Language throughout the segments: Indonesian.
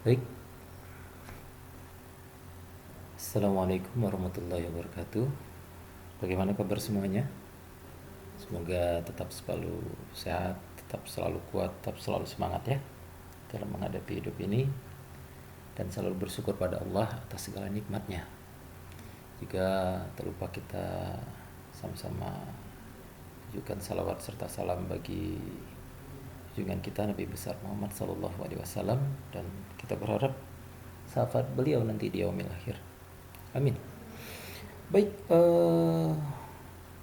Baik, Assalamualaikum warahmatullahi wabarakatuh. Bagaimana kabar semuanya? Semoga tetap selalu sehat, tetap selalu kuat, tetap selalu semangat ya dalam menghadapi hidup ini, dan selalu bersyukur pada Allah atas segala nikmatnya. Juga tak lupa kita sama-sama tujukan salawat serta salam bagi junjungan kita Nabi besar Muhammad Sallallahu Alaihi Wasallam, dan kita berharap syafaat beliau nanti di yaumil akhir. Amin. Baik,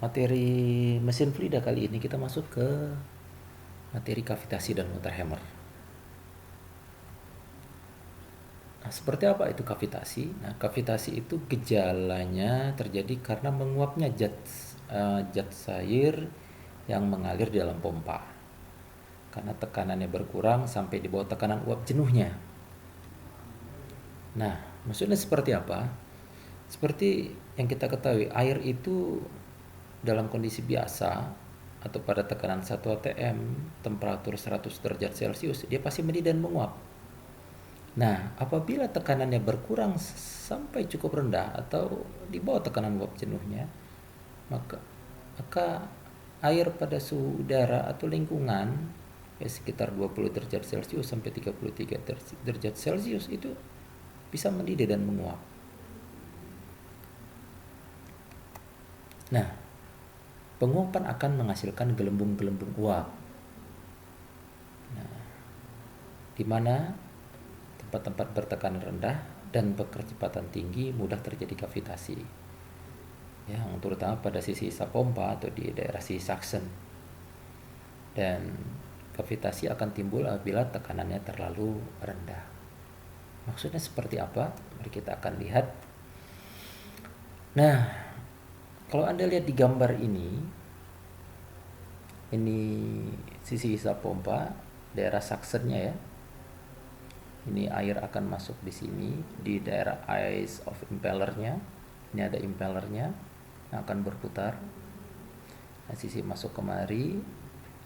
materi mesin Flida kali ini kita masuk ke materi kavitasi dan muter hammer. Nah, seperti apa itu kavitasi? Nah, kavitasi itu gejalanya terjadi karena menguapnya zat cair yang mengalir di dalam pompa. Karena tekanannya berkurang sampai di bawah tekanan uap jenuhnya. Nah, maksudnya seperti apa? Seperti yang kita ketahui, air itu dalam kondisi biasa atau pada tekanan 1 atm, temperatur 100 derajat Celcius, dia pasti mendidih dan menguap. Nah, apabila tekanannya berkurang sampai cukup rendah atau di bawah tekanan uap jenuhnya, maka maka air pada suhu udara atau lingkungan ya sekitar 20 derajat Celcius sampai 33 derajat Celcius itu bisa mendidih dan menguap. Nah, penguapan akan menghasilkan gelembung-gelembung uap, di mana tempat-tempat bertekanan rendah dan berkecepatan tinggi mudah terjadi kavitasi. Yang terutama pada sisi isap pompa atau di daerah sisi suction. Dan kavitasi akan timbul apabila tekanannya terlalu rendah. Maksudnya seperti apa? Mari kita akan lihat. Nah, kalau Anda lihat di gambar ini sisi isap pompa, daerah suctionnya ya. Ini air akan masuk di sini, di daerah eyes of impellernya. Ini ada impellernya yang akan berputar. Nah, sisi masuk kemari.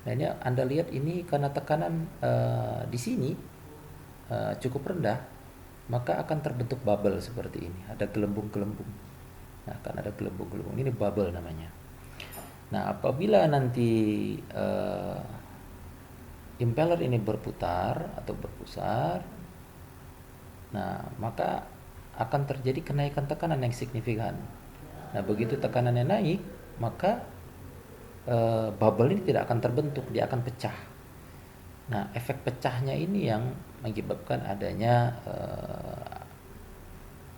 Nah, ini Anda lihat ini karena tekanan di sini cukup rendah, maka akan terbentuk bubble seperti ini. Ada gelembung-gelembung. Nah, akan ada gelembung-gelembung. Ini bubble namanya. Nah, apabila nanti impeller ini berputar atau berpusar, nah maka akan terjadi kenaikan tekanan yang signifikan. Nah, begitu tekanannya naik, maka bubble ini tidak akan terbentuk, dia akan pecah. Nah, efek pecahnya ini yang menyebabkan adanya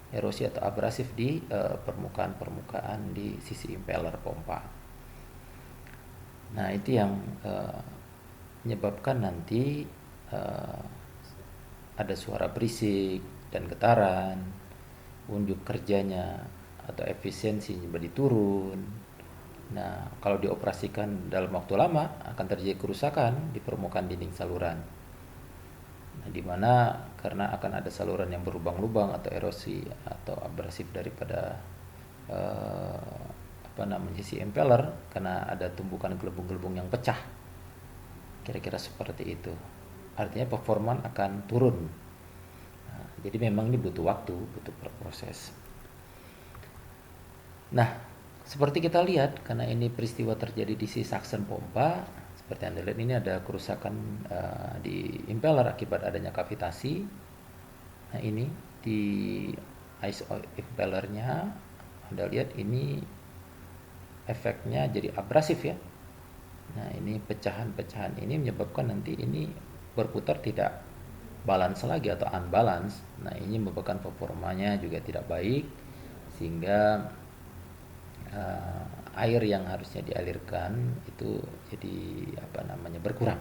erosi atau abrasif di permukaan-permukaan di sisi impeller pompa. Nah, itu yang menyebabkan nanti ada suara berisik dan getaran, unjuk kerjanya atau efisiensinya menjadi turun. Nah, kalau dioperasikan dalam waktu lama akan terjadi kerusakan di permukaan dinding saluran. Nah, di mana karena akan ada saluran yang berlubang-lubang atau erosi atau abrasif daripada sisi impeller karena ada tumbukan gelembung-gelembung yang pecah. Kira-kira seperti itu. Artinya performa akan turun. Nah, jadi memang ini butuh waktu, butuh proses. Nah, seperti kita lihat, karena ini peristiwa terjadi di si suction pompa, seperti Anda lihat ini ada kerusakan di impeller akibat adanya kavitasi. Nah, ini di ice oil impellernya, Anda lihat ini efeknya jadi abrasif ya. Nah, ini pecahan-pecahan ini menyebabkan nanti ini berputar tidak balance lagi atau unbalance. Nah, ini menyebabkan performanya juga tidak baik sehingga air yang harusnya dialirkan itu jadi berkurang.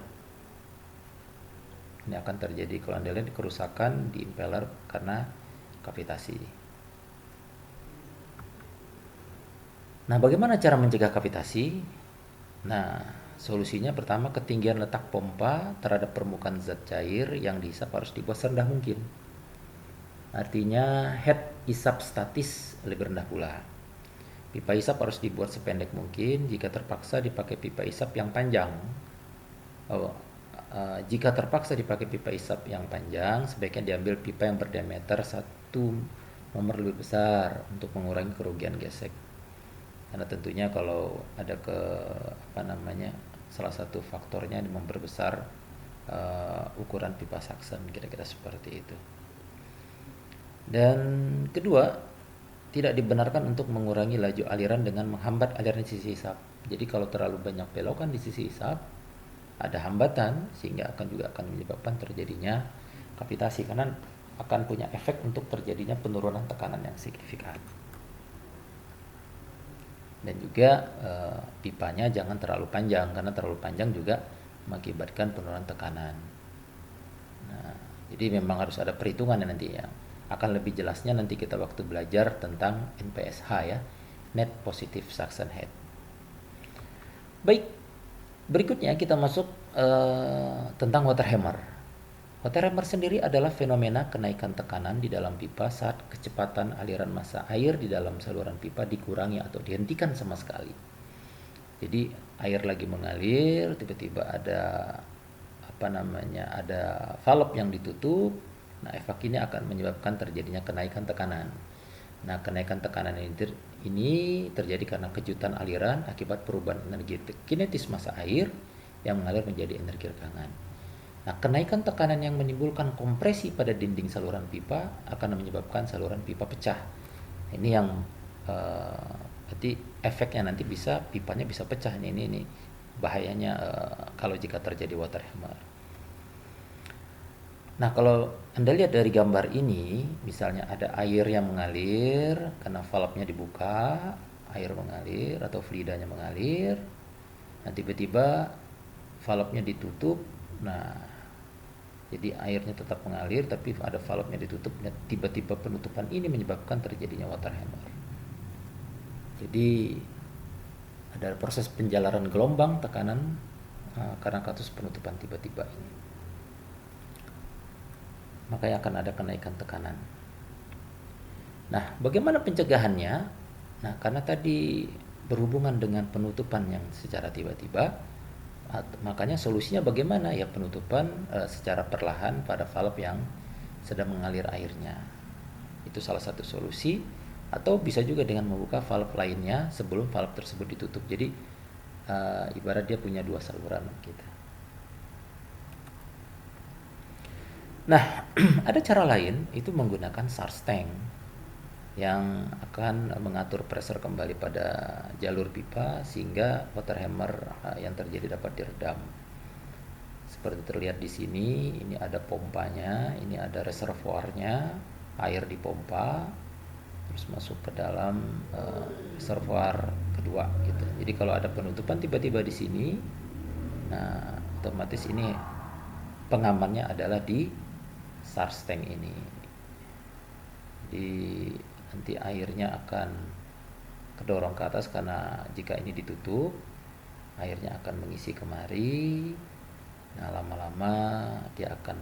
Ini akan terjadi kalau Anda lihat kerusakan di impeller karena kavitasi. Nah, bagaimana cara mencegah kavitasi? Nah, solusinya pertama ketinggian letak pompa terhadap permukaan zat cair yang dihisap harus dibuat serendah mungkin. Artinya head isap statis lebih rendah pula. Pipa isap harus dibuat sependek mungkin. Jika terpaksa dipakai pipa isap yang panjang jika terpaksa dipakai pipa isap yang panjang, sebaiknya diambil pipa yang berdiameter 1 nomor lebih besar untuk mengurangi kerugian gesek. Karena tentunya kalau ada salah satu faktornya memperbesar ukuran pipa suction, kira-kira seperti itu. Dan kedua, tidak dibenarkan untuk mengurangi laju aliran dengan menghambat aliran di sisi isap. Jadi kalau terlalu banyak belokan di sisi isap, ada hambatan sehingga akan menyebabkan terjadinya kavitasi, karena akan punya efek untuk terjadinya penurunan tekanan yang signifikan. Dan juga pipanya jangan terlalu panjang, karena terlalu panjang juga mengakibatkan penurunan tekanan. Nah, jadi memang harus ada perhitungan nanti ya. Akan lebih jelasnya nanti kita waktu belajar tentang NPSH ya, Net Positive Suction Head. Baik, berikutnya kita masuk tentang water hammer. Water hammer sendiri adalah fenomena kenaikan tekanan di dalam pipa saat kecepatan aliran massa air di dalam saluran pipa dikurangi atau dihentikan sama sekali. Jadi air lagi mengalir, tiba-tiba ada ada valve yang ditutup. Nah, efek ini akan menyebabkan terjadinya kenaikan tekanan. Nah, kenaikan tekanan ini terjadi karena kejutan aliran akibat perubahan energi kinetis massa air yang mengalir menjadi energi rekangan. Nah, kenaikan tekanan yang menimbulkan kompresi pada dinding saluran pipa akan menyebabkan saluran pipa pecah. Ini yang berarti efeknya nanti pipanya bisa pecah. Ini bahayanya kalau jika terjadi water hammer. Nah, kalau Anda lihat dari gambar ini, misalnya ada air yang mengalir karena valve-nya dibuka, air mengalir atau fluidanya mengalir. Nah, tiba-tiba valve-nya ditutup. Nah, jadi airnya tetap mengalir tapi ada valve-nya ditutup. Nah, tiba-tiba penutupan ini menyebabkan terjadinya water hammer. Jadi ada proses penjalaran gelombang tekanan karena kasus penutupan tiba-tiba ini. Makanya akan ada kenaikan tekanan. Nah, bagaimana pencegahannya? Nah, karena tadi berhubungan dengan penutupan yang secara tiba-tiba, makanya solusinya bagaimana? Ya penutupan secara perlahan pada valve yang sedang mengalir airnya. Itu salah satu solusi. Atau bisa juga dengan membuka valve lainnya sebelum valve tersebut ditutup. Jadi ibarat dia punya 2 saluran kita. Nah, ada cara lain, itu menggunakan SARS tank yang akan mengatur pressure kembali pada jalur pipa sehingga water hammer yang terjadi dapat diredam. Seperti terlihat di sini, ini ada pompanya, ini ada reservoirnya, air dipompa terus masuk ke dalam reservoir kedua gitu. Jadi kalau ada penutupan tiba-tiba di sini, nah otomatis ini pengamannya adalah di SARS tank ini. Jadi nanti airnya akan kedorong ke atas karena jika ini ditutup, airnya akan mengisi kemari. Nah, lama-lama dia akan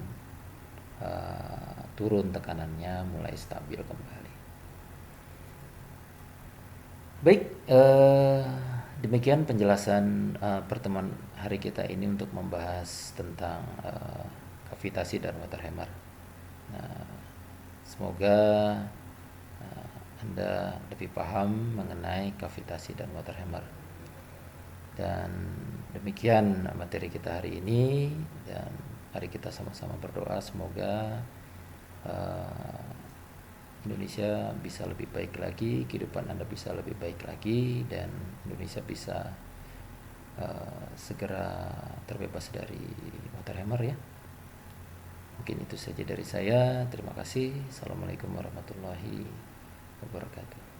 turun tekanannya, mulai stabil kembali. Baik, demikian penjelasan pertemuan hari kita ini untuk membahas tentang kavitasi dan water hammer. Nah, semoga Anda lebih paham mengenai kavitasi dan water hammer. Dan demikian materi kita hari ini, dan mari kita sama-sama berdoa semoga Indonesia bisa lebih baik lagi, kehidupan Anda bisa lebih baik lagi, dan Indonesia bisa segera terbebas dari water hammer ya. Mungkin itu saja dari saya. Terima kasih. Assalamualaikum warahmatullahi wabarakatuh.